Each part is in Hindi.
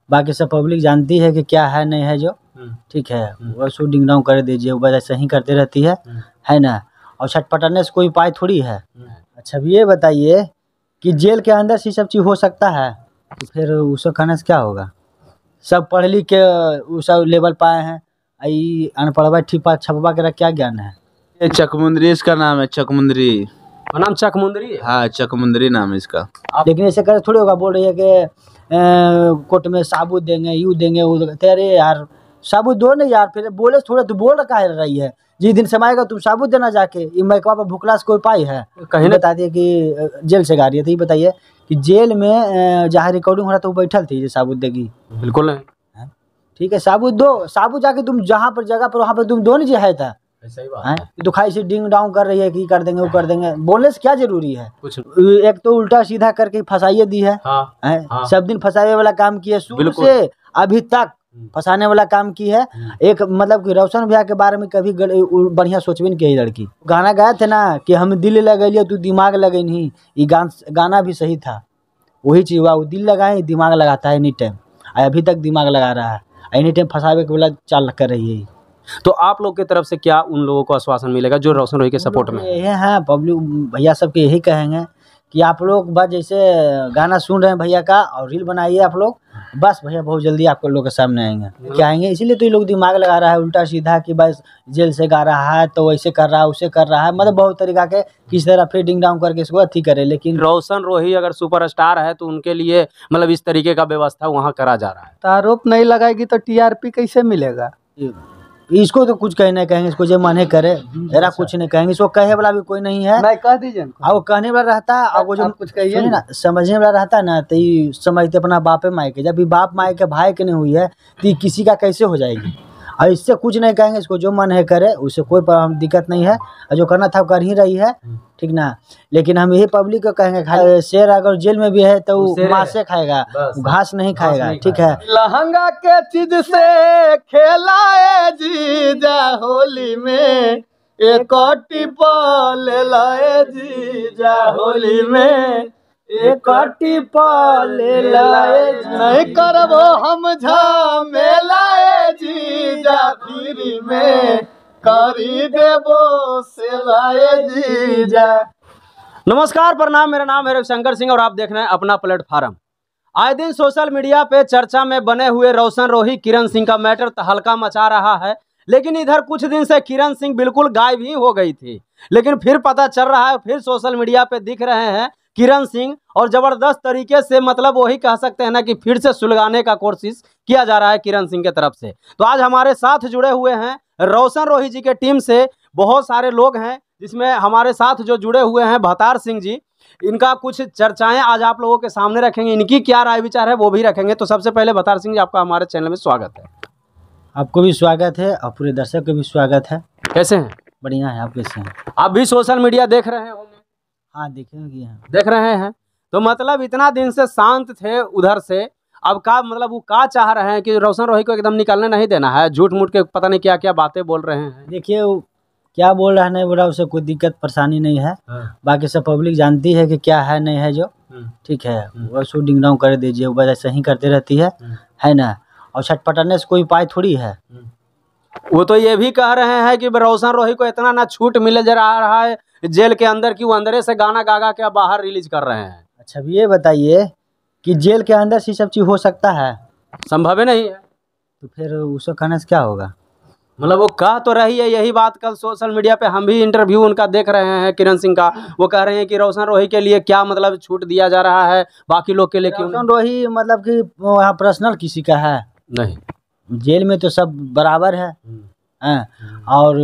बाकी सब पब्लिक जानती है कि क्या है नहीं है जो, ठीक है। वो शूटिंग डाउन कर दीजिए, वो ऐसे ही करते रहती है ना। और छटपटाने से कोई उपाय थोड़ी है। अच्छा ये बताइए कि जेल के अंदर से सब चीज़ हो सकता है, तो फिर उसको खाने से क्या होगा? सब पढ़ लिख के वो सब लेवल पाए हैं, अनपढ़वा ठिपा छपवा के क्या ज्ञान है? ये चकमुंदरी इसका नाम है, चकमुंदरी। नाम चकमुंदरी है? हाँ चकमुंदरी नाम है इसका। लेकिन ऐसे कर थोड़ी होगा। बोल रही है कि कोर्ट में साबुत देंगे, यू देंगे, वो देंगे। अरे यार साबुत दो ना यार, फिर बोले थोड़ा तो बोल रखा है रही है। जिस दिन समाएगा तुम साबुत देना जाके। ये मैकवा पर भुखला से कोई पाई है? कहीं बता दिए कि जेल से गा रही है, तो ये बताइए कि जेल में जहाँ रिकॉर्डिंग हो रहा था वो बैठल थी जो साबुत देगी? बिल्कुल नहीं। ठीक है साबुत दो, साबुत जाके तुम जहाँ पर जगह पर वहाँ पर तुम दो नहीं है था। सही बात है। दुखाई से डिंग डाउन कर रही है कि कर देंगे वो कर देंगे। बोलने से क्या जरूरी है? कुछ एक तो उल्टा सीधा करके फंसाइए दी है। हाँ। सब दिन फंसाने वाला काम की है, शुरू से अभी तक फंसाने वाला काम की है। एक मतलब कि रोशन भैया के बारे में कभी बढ़िया सोचबे नहीं की लड़की। गाना गाया थे ना कि हम दिल लगैलिए तू दिमाग लगे नहीं, ये गाना भी सही था। वही चीज हुआ, वो दिल लगाए दिमाग लगाता है एनी टाइम, अभी तक दिमाग लगा रहा है, एनी टाइम फंसावे के वाला चाल कर रही है। तो आप लोग की तरफ से क्या उन लोगों को आश्वासन मिलेगा जो रोशन रोही के सपोर्ट में ये है? पब्लिक भैया सबके यही कहेंगे कि आप लोग बस जैसे गाना सुन रहे हैं भैया का और रील बनाइए आप लोग, बस भैया बहुत जल्दी आपको लोग के सामने आएंगे। क्या आएंगे? इसीलिए तो ये लोग दिमाग लगा रहा है उल्टा सीधा कि बस जेल से गा रहा है तो वैसे कर रहा है उसे कर रहा है, मतलब बहुत तरीका के किस तरह फीडिंग डाउन करके इसको अथी करे। लेकिन रोशन रोही अगर सुपरस्टार है तो उनके लिए मतलब इस तरीके का व्यवस्था वहाँ करा जा रहा है। तो आरोप नहीं लगाएगी तो टीआरपी कैसे मिलेगा? इसको तो कुछ कहने कहेंगे, इसको जो मन करे जरा कुछ नहीं कहेंगे। इसको कहे वाला भी कोई नहीं है। नहीं कह दीजिए और वो कहने वाला रहता है और वो जो कुछ कहिए ना समझने वाला रहता है ना, तो ये समझते अपना बाप माई के। जब बाप माई के भाई के नहीं हुई है तो किसी का कैसे हो जाएगी? और इससे कुछ नहीं कहेंगे, इसको जो मन है करे, उससे कोई दिक्कत नहीं है। और जो करना था वो कर ही रही है, ठीक ना। लेकिन हम यही पब्लिक को कहेंगे खाली शेर अगर जेल में भी है तो मांसे खाएगा, घास नहीं खाएगा, ठीक है। लहंगा के चीज से खेलाए जीजा होली में, एक टिपल लाए जीजा होली में, एक टिपल लाए। नहीं करबो हम झमेलाए जीजा फिरी में, करी देबो से लाए जीजा। नमस्कार प्रणाम, मेरा नाम है रविशंकर सिंह और आप देख रहे हैं अपना प्लेटफार्म। आए दिन सोशल मीडिया पे चर्चा में बने हुए रोशन रोही किरण सिंह का मैटर तहलका मचा रहा है। लेकिन इधर कुछ दिन से किरण सिंह बिल्कुल गायब ही हो गई थी, लेकिन फिर पता चल रहा है, फिर सोशल मीडिया पे दिख रहे हैं किरण सिंह। और जबरदस्त तरीके से मतलब वही कह सकते हैं ना कि फिर से सुलगाने का कोशिश किया जा रहा है किरण सिंह की तरफ से। तो आज हमारे साथ जुड़े हुए हैं रोशन रोही जी के टीम से बहुत सारे लोग हैं, जिसमें हमारे साथ जो जुड़े हुए हैं भतार सिंह जी। इनका कुछ चर्चाएं आज आप लोगों के सामने रखेंगे, इनकी क्या राय विचार है वो भी रखेंगे। तो सबसे पहले भतार सिंह जी, आपका हमारे चैनल में स्वागत है। आपको भी स्वागत है और पूरे दर्शक को भी स्वागत है। कैसे हैं? बढ़िया है, आप कैसे हैं? आप भी सोशल मीडिया देख रहे होंगे? हाँ देखेंगे, देख रहे हैं। तो मतलब इतना दिन से शांत थे उधर से, अब का मतलब वो का चाह रहे हैं कि रोशन रोही को एकदम निकलने नहीं देना है? झूठ मूठ के पता नहीं क्या क्या बातें बोल रहे हैं। देखिए क्या बोल रहा है नहीं बोल रहा, उससे कोई दिक्कत परेशानी नहीं है। बाकी सब पब्लिक जानती है कि क्या है नहीं है जो, ठीक है। वो शूटिंग डाउन कर दीजिए, वो ऐसे ही करते रहती है ना। और छटपटाने से कोई उपाय थोड़ी है। वो तो ये भी कह रहे हैं कि रोशन रोही को इतना ना छूट मिले जा रहा है जेल के अंदर कि वो अंदर से गाना गा के बाहर रिलीज कर रहे हैं। अच्छा ये बताइए कि जेल के अंदर से सब चीज हो सकता है? संभव नहीं है। तो फिर उसको कहने से क्या होगा? मतलब वो कह तो रही है यही बात। कल सोशल मीडिया पे हम भी इंटरव्यू उनका देख रहे हैं किरण सिंह का। वो कह रहे हैं कि रोशन रोही के लिए क्या मतलब छूट दिया जा रहा है, बाकी लोग के लिए क्यों? रोशन रोही मतलब कि वहाँ पर्सनल किसी का है नहीं, जेल में तो सब बराबर है। और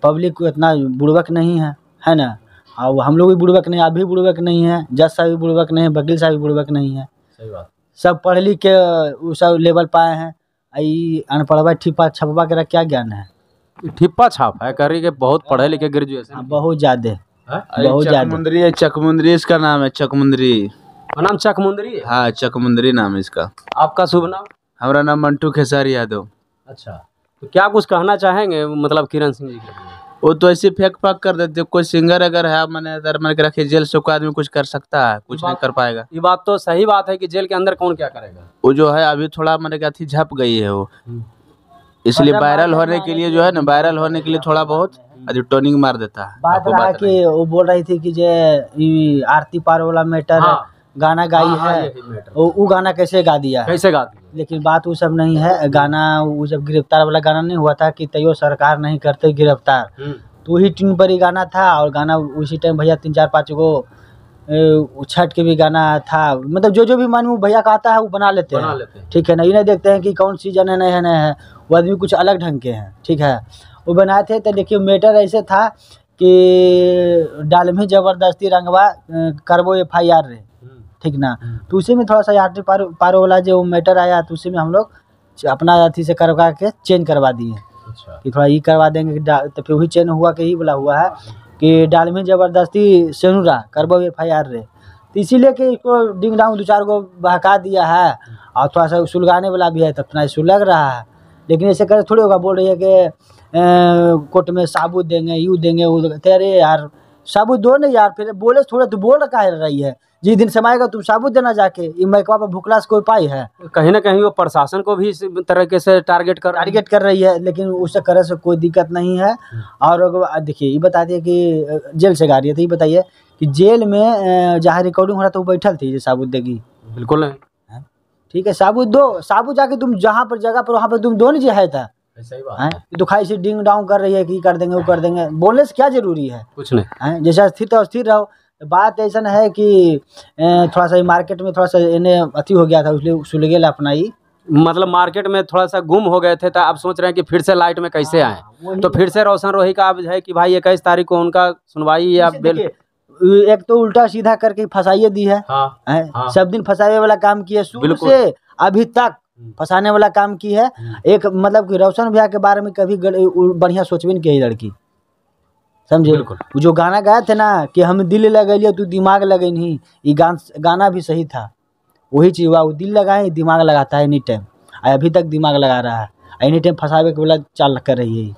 पब्लिक को इतना बुड़बक नहीं है ना। और हम लोग भी बुड़बक नहीं, आप भी बुड़बक नहीं है, जज साहब भी बुड़बक नहीं है, वकील साहब भी बुड़बक नहीं है। सही बात। सब पढ़ लिख के वो सब लेवल पाए हैं, अनपढ़वा ठिपा छपवा के क्या ज्ञान है? ठिप्पा छाप है कर रही के, बहुत पढ़े लिखे ग्रेजुएशन, बहुत ज्यादा, बहुत ज्यादा। चकमुंदरी है, चकमुंदरी इसका नाम है, चकमुंदरी। नाम चकमुंदरी है? हाँ चकमुंदरी नाम है इसका। आपका शुभ नाम? हमारा नाम मंटू खेसारी यादव। अच्छा, तो क्या कुछ कहना चाहेंगे मतलब किरण सिंह जी के लिए? वो तो ऐसे फेंक फाक कर देते। कोई सिंगर अगर है मैंने अगर मैंने के रखे जेल से कोई आदमी कुछ कर सकता है? कुछ नहीं कर पाएगा। ये बात तो सही बात है कि जेल के अंदर कौन क्या करेगा। वो जो है अभी थोड़ा मैंने कहा थी झप गई है वो, इसलिए वायरल होने के लिए जो है ना, वायरल होने के लिए थोड़ा बहुत अभी टोनिंग मार देता है। बात आपको रहा बात कि वो बोल रही थी कि जे आरती पार वाला मैटर गाना गाई है, वो गाना कैसे गा दिया है, कैसे गाती है? लेकिन बात वो सब नहीं है। गाना वो जब गिरफ्तार वाला गाना नहीं हुआ था कि तैयो सरकार नहीं करते गिरफ्तार, तो वही ट्यून पर ही गाना था। और गाना उसी टाइम भैया 3-4-5 गो छठ के भी गाना था। मतलब जो भी मन में भैया कहता है वो बना लेते हैं, ठीक है ना। ये नहीं देखते हैं कि कौन सी जन है नहीं है, वो आदमी कुछ अलग ढंग के हैं, ठीक है। वो बनाए थे तो देखिए मैटर ऐसे था कि डाल में जबरदस्ती रंगवा करबो FIR रे, ठीक ना। तो उसी में थोड़ा सा आरती पारो वाला जो मैटर आया तो उसी में हम लोग अपना अथी से करवा के चेंज करवा दिए। अच्छा। कि थोड़ा ये करवा देंगे कि तो फिर वही चेंज हुआ कि ही बोला हुआ है कि डाल में जबरदस्ती सेनुरा करबो FIR रे, तो इसीलिए कि इसको डिंग डाउन 2-4 गो बहका दिया है और थोड़ा सा सुलगाने वाला भी है, तो अपना सुलग रहा है। लेकिन ऐसे कर थोड़ी होगा। बोल रही है कि कोर्ट में साबुत देंगे, यूँ देंगे वो देंगे। अरे यार साबुत दो नहीं यार, फिर बोले थोड़े तो बोल रखा है रही है, जिस दिन समाएगा तुम साबुत देना जाके। ये मैकवा पर भुखला से कोई पाई है? कहीं ना कहीं वो प्रशासन को भी इस तरीके से टारगेट कर रही है, लेकिन उससे करे से कोई दिक्कत नहीं है। और देखिए ये बता दिए कि जेल से गाड़ी है, तो ये बताइए कि जेल में जहाँ रिकॉर्डिंग हो रहा था वो बैठल थी जो साबुत देगी? बिल्कुल नहीं। ठीक है, साबुत दो, साबुत जाके तुम जहाँ पर जगह पर वहाँ पर तुम दो नहीं है था। सही बात है। तो खाई से डिंग डाउन कर रही है कि कर देंगे वो कर देंगे, बोलने से क्या जरूरी है? कुछ नहीं। जैसा स्थिर तो स्थिर रहो। बात ऐसा है कि थोड़ा सा मार्केट में थोड़ा सा इन्हें अति हो गया था, इसलिए सुलगेल अपना ही मतलब मार्केट में थोड़ा सा गुम हो गए थे, तो आप सोच रहे हैं कि फिर से लाइट में कैसे आए। तो फिर से रोशन रोही का अब है कि भाई 21 तारीख को उनका सुनवाई या बेल। एक तो उल्टा सीधा करके फंसाइए दी है, सब दिन फंसाए वाला काम किया, शुरू से अभी तक फंसाने वाला काम की है। एक मतलब कि रोशन भैया के बारे में कभी बढ़िया सोचबे नहीं की लड़की, समझे। वो जो गाना गाए थे ना कि हम दिल लगैलियो तू दिमाग लगे नहीं, ये गाना भी सही था। वही चीज हुआ, वो दिल लगाए दिमाग लगाता है एनी टाइम, अभी तक दिमाग लगा रहा है, एनी टाइम फंसावे के वाला चाल कर रही है।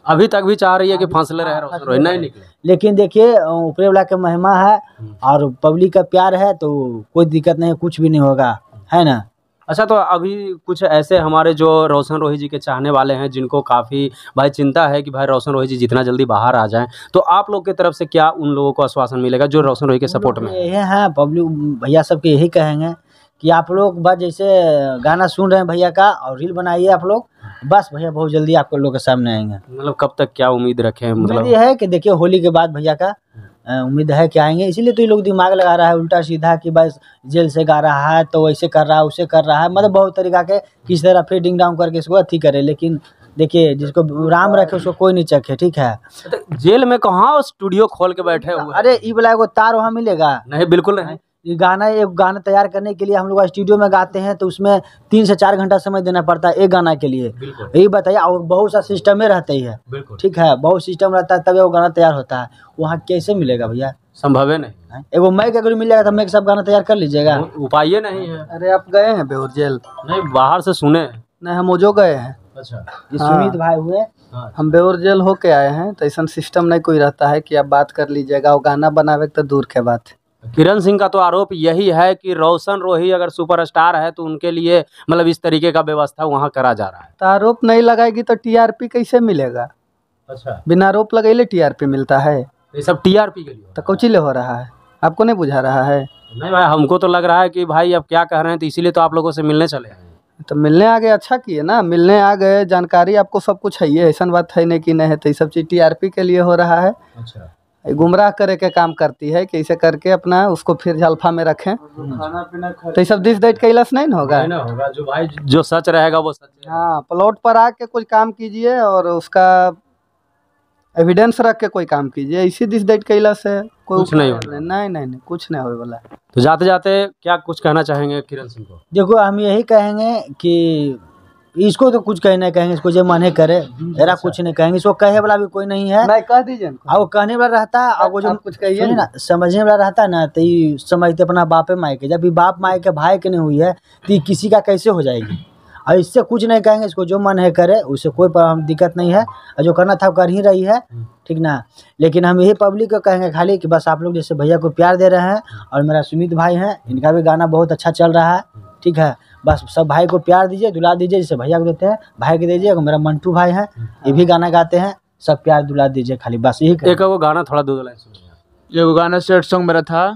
अभी तक भी चाह रही है कि फांसले रहे रोशन रोही, नहीं निकले। लेकिन देखिए ऊपरे वाला का महिमा है और पब्लिक का प्यार है, तो कोई दिक्कत नहीं है, कुछ भी नहीं होगा, है ना। अच्छा, तो अभी कुछ ऐसे हमारे जो रोशन रोही जी के चाहने वाले हैं जिनको काफ़ी भाई चिंता है कि भाई रोशन रोही जी जितना जल्दी बाहर आ जाएं, तो आप लोग की तरफ से क्या उन लोगों को आश्वासन मिलेगा जो रोशन रोही के सपोर्ट में ये हैं? पब्लिक भैया सबके यही कहेंगे कि आप लोग बस जैसे गाना सुन रहे हैं भैया का और रील बनाइए आप लोग, बस भैया बहुत जल्दी आप लोग के सामने आएंगे। मतलब कब तक क्या उम्मीद रखें? मतलब ये है कि देखिए होली के बाद भैया का उम्मीद है कि आएंगे, इसीलिए तो ये लोग दिमाग लगा रहा है उल्टा सीधा कि बस जेल से गा रहा है तो वैसे कर रहा है उसे कर रहा है, मतलब बहुत तरीका के किस तरह फिर डिंग डाउन करके इसको अथी करे। लेकिन देखिए जिसको राम रखे उसको कोई नहीं चखे, ठीक है। जेल में कहाँ स्टूडियो खोल के बैठे हुए? अरे ये वाला तार वहाँ मिलेगा? नहीं, बिल्कुल नहीं। ये एक गाना तैयार करने के लिए हम लोग स्टूडियो में गाते हैं तो उसमें 3 से 4 घंटा समय देना पड़ता है एक गाना के लिए। यही बताइए, और बहुत सा सिस्टम में रहता ही है, ठीक है, बहुत सिस्टम रहता है तभी वो गाना तैयार होता है। वहाँ कैसे मिलेगा भैया? संभव है नहीं। एगो माइक अगर मिल जाएगा तो माइक सब गाना तैयार कर लीजिएगा, उपाय नहीं है। अरे आप गए हैं बेउर जेल? नहीं, बाहर से सुने। नहीं, हम जो गए हैं। अच्छा, ये सुमित भाई हुए, हम बेउर जेल होके आए हैं, तो ऐसा सिस्टम नहीं कोई रहता है कि आप बात कर लीजिएगा, वो गाना बनावे तो दूर के बात। किरण सिंह का तो आरोप यही है कि रोशन रोही अगर सुपरस्टार है तो उनके लिए मतलब इस तरीके का व्यवस्था वहाँ करा जा रहा है। तो आरोप नहीं लगाएगी तो TRP कैसे मिलेगा? अच्छा, बिना आरोप लगाए TRP मिलता है? ये सब TRP के लिए तो कौची ले हो रहा है? आपको नहीं बुझा रहा है? नहीं भाई, हमको तो लग रहा है कि भाई अब क्या कह रहे हैं, तो इसीलिए तो आप लोगों से मिलने चले आए। तो मिलने आ गए, अच्छा किए ना, मिलने आ गए, जानकारी आपको सब कुछ है, ये ऐसा बात है नहीं कि नहीं है। तो ये सब चीज़ TRP के लिए हो रहा है। अच्छा, गुमराह करे के काम करती है कि ऐसे करके अपना उसको फिर जलफा में रखें। तो ये सब दिस दैट कैलाश नहीं होगा, नहीं ना होगा। जो भाई जो सच रहेगा वो सच है। हाँ, प्लॉट पर आके कुछ काम कीजिए और उसका एविडेंस रख के कोई काम कीजिए। इसी दिस दैट कैलाश है कोई कुछ नहीं होगा। नहीं, कुछ नहीं होने वाला है। तो जाते जाते क्या कुछ कहना चाहेंगे किरण सिंह को? देखो हम यही कहेंगे कि इसको तो कुछ कहना कहेंगे, इसको जो मन करे ऐरा कुछ नहीं कहेंगे, इसको कहे वाला भी कोई नहीं है। नहीं, कह दीजिए और वो कहने वाला रहता है और वो जो कुछ कहिए ना समझने वाला रहता है ना, तो ये समझते अपना बापे माई के, जब भी बाप माई के भाई के नहीं हुई है तो ये किसी का कैसे हो जाएगी। और इससे कुछ नहीं कहेंगे, इसको जो मन है करे, उससे कोई हम दिक्कत नहीं है, और जो करना था कर ही रही है, ठीक ना। लेकिन हम यही पब्लिक को कहेंगे खाली कि बस आप लोग जैसे भैया को प्यार दे रहे हैं, और मेरा सुमित भाई हैं, इनका भी गाना बहुत अच्छा चल रहा है, ठीक है। बस सब भाई को प्यार दीजिए, दुला दीजिए, जैसे भैया को देते हैं भाई को दीजिए। मेरा मंटू भाई हैं, ये भी गाना गाते हैं, सब प्यार दुला दीजिए खाली, बस यही। एक वो गाना थोड़ा 2 लाइन सुनिए। ये गाना सेट सॉन्ग मेरा था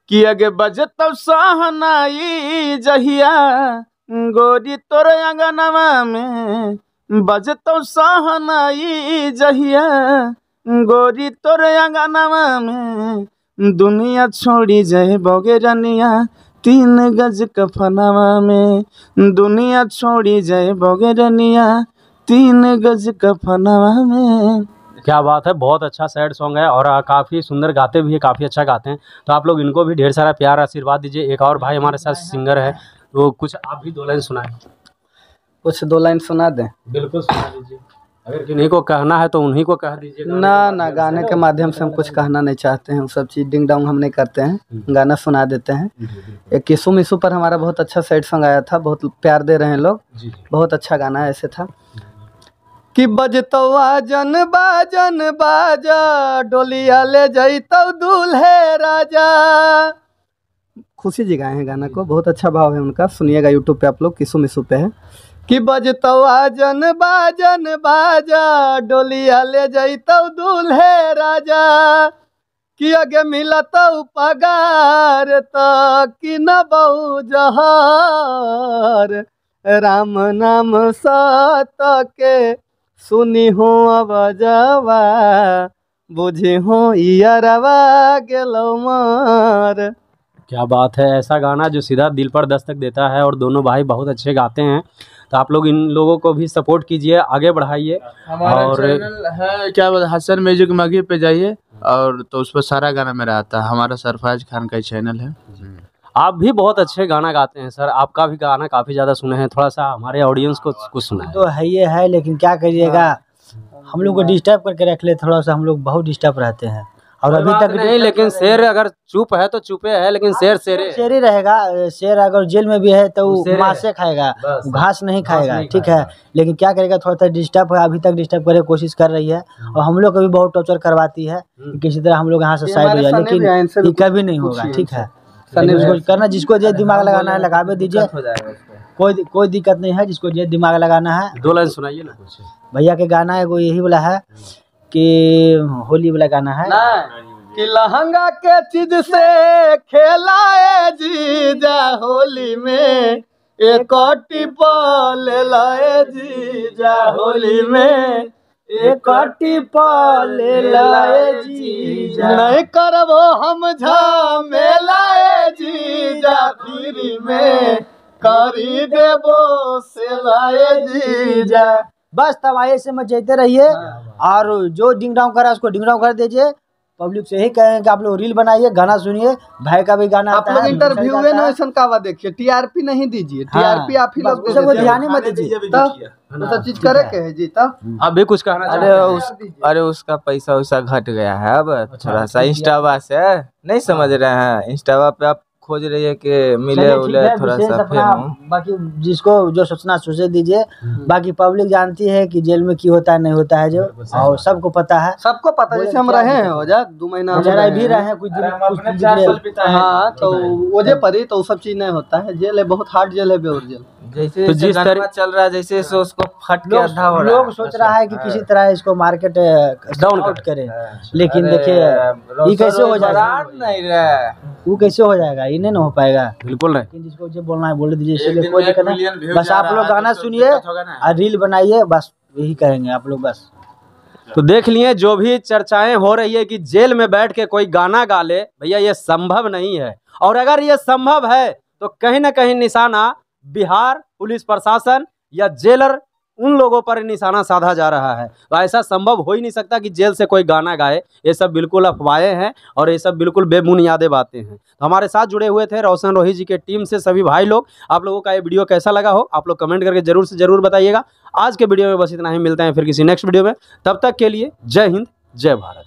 कि अगे बजतब सहनाई जहिया गोरी तोर अंगनवा में, बजतब सहनाई जहिया गोरी तोर अंगनवा में, दुनिया छोड़ी जाए बगेरनिया 3 गज कफनवा में, दुनिया छोड़ी जाए बगेरनिया 3 गज कफनवा में। क्या बात है, बहुत अच्छा सैड सॉन्ग है और काफ़ी सुंदर गाते भी है, काफ़ी अच्छा गाते हैं। तो आप लोग इनको भी ढेर सारा प्यार आशीर्वाद दीजिए। एक और भाई हमारे साथ सिंगर है, तो कुछ आप भी 2 लाइन सुनाएं। कुछ 2 लाइन सुना दें? बिल्कुल सुना दीजिए, अगर किन्हीं को कहना है तो उन्हीं को कह दीजिए। ना गाने के माध्यम से हम कुछ कहना नहीं चाहते हैं, वो सब चीज़ डिंग डोंग हम नहीं करते हैं, गाना सुना देते हैं। एक किसु मिसु पर हमारा बहुत अच्छा सैड सॉन्ग आया था, बहुत प्यार दे रहे हैं लोग, बहुत अच्छा गाना ऐसे था कि बजतौआ जन बाजा डोलिया ले जैतौ दूल्हे राजा। खुशी जी गाए हैं गाना को, बहुत अच्छा भाव है उनका, सुनिएगा यूट्यूब पे आप लोग, किसु मिसु पे है कि बजतौआ जन बाजा डोलिया ले जैतौ दूल्हे राजा, कि आगे मिलतौ पगार तो कि न बहु जहार, राम नाम सत के सुनी हो आवाजवा, बुझी हो यारवा गेलो मार। क्या बात है, ऐसा गाना जो सीधा दिल पर दस्तक देता है, और दोनों भाई बहुत अच्छे गाते हैं। तो आप लोग इन लोगों को भी सपोर्ट कीजिए, आगे बढ़ाइए। और चैनल है क्या हसन म्यूजिक मगी पे जाइए, और तो उस पर सारा गाना मेरा आता है, हमारा सरफराज खान का चैनल है। आप भी बहुत अच्छे गाना गाते हैं सर, आपका भी गाना काफ़ी ज़्यादा सुने हैं, थोड़ा सा हमारे ऑडियंस को कुछ सुनाएं। तो है ये है, लेकिन क्या करिएगा, हम लोग को डिस्टर्ब करके रख ले, थोड़ा सा हम लोग बहुत डिस्टर्ब रहते हैं। और अभी तक नहीं, लेकिन शेर अगर चुप है तो चुपे है, लेकिन शेर शेर ही रहेगा। शेर अगर जेल में भी है तो वो मांसे खाएगा, घास नहीं खाएगा, ठीक है। लेकिन क्या करेगा, थोड़ा सा डिस्टर्ब है, अभी तक डिस्टर्ब करे कोशिश कर रही है, और हम लोग को भी बहुत टॉर्चर करवाती है, किसी तरह हम लोग यहाँ से साइड हो जाए, लेकिन ये कभी नहीं होगा, ठीक है। करना, जिसको जो दिमाग लगाना है लगावे दीजिए, कोई दिक्कत नहीं है, जिसको जो दिमाग लगाना है। 2 लाइन सुनाइए ना कुछ। भैया के गाना है वो यही वाला है कि होली वाला गाना है कि लहंगा के चीज से खेलाए जीजा होली में, एक टिपल लाए जीजा होली में, एक टिपल लाए जीजा, नहीं करबो हम झमेलाए जीजा फ्री में, करी देबो से लाए जीजा। बस तब आए से मत जेते रहिए, और जो डिंग डाउन करा उसको डिंग डाउन कर दीजिए। पब्लिक से यही कहेंगे कि आप लोग रील बनाइए, गाना सुनिए, भाई का भी गाना आप लोग इंटरव्यू में नोशन कावा देखिए, टीआरपी नहीं दीजिए, टीआरपी आप ही लोग सबको ध्यान में दीजिए, तो चीज करे के है जी। तब अभी कुछ कहना अरे उसका पैसा वैसा घट गया है, अब थोड़ा सा इंस्टावा से नहीं समझ रहे हैं, इंस्टावा पे आप खोज रही है कि मिले उले थोड़ा सा फेम। बाकी जिसको जो सोचना सोचे दीजिए, बाकी पब्लिक जानती है कि जेल में क्या होता है नहीं होता है, जो और सबको पता है, सबको पता है। जैसे हम रहे हैं हो जा 2 महीना भी रहे हैं, कुछ दिन, हाँ, तो वजह पर ही तो सब चीज नहीं होता है। जेल है, बहुत हार्ड जेल है, बेउर जेल। जैसे तो जिस तरह चल रहा है, जैसे उसको फट के आधा हो रहा है। लोग सोच रहा है कि किसी तरह इसको मार्केट डाउन आउट करे, लेकिन देखिए ये कैसे हो जाएगा, नहीं रहा वो कैसे हो जाएगा, ये नहीं हो पाएगा, बिल्कुल नहीं। लेकिन जिसको जो बोलना है बोल दीजिए, इसलिए कोई दिक्कत नहीं। बस आप लोग गाना सुनिए और रील बनाइए, बस यही कहेंगे आप लोग। बस तो देख लिए, जो भी चर्चाएं हो रही है कि जेल में बैठ के कोई गाना गा ले, भैया ये संभव नहीं है। और अगर ये संभव है तो कहीं ना कहीं निशाना बिहार पुलिस प्रशासन या जेलर उन लोगों पर निशाना साधा जा रहा है। तो ऐसा संभव हो ही नहीं सकता कि जेल से कोई गाना गाए, ये सब बिल्कुल अफवाहें हैं और ये सब बिल्कुल बेबुनियादे बातें हैं। तो हमारे साथ जुड़े हुए थे रोशन रोही जी के टीम से सभी भाई लोग। आप लोगों का ये वीडियो कैसा लगा हो, आप लोग कमेंट करके जरूर से जरूर बताइएगा। आज के वीडियो में बस इतना ही, मिलते हैं फिर किसी नेक्स्ट वीडियो में, तब तक के लिए जय हिंद जय भारत।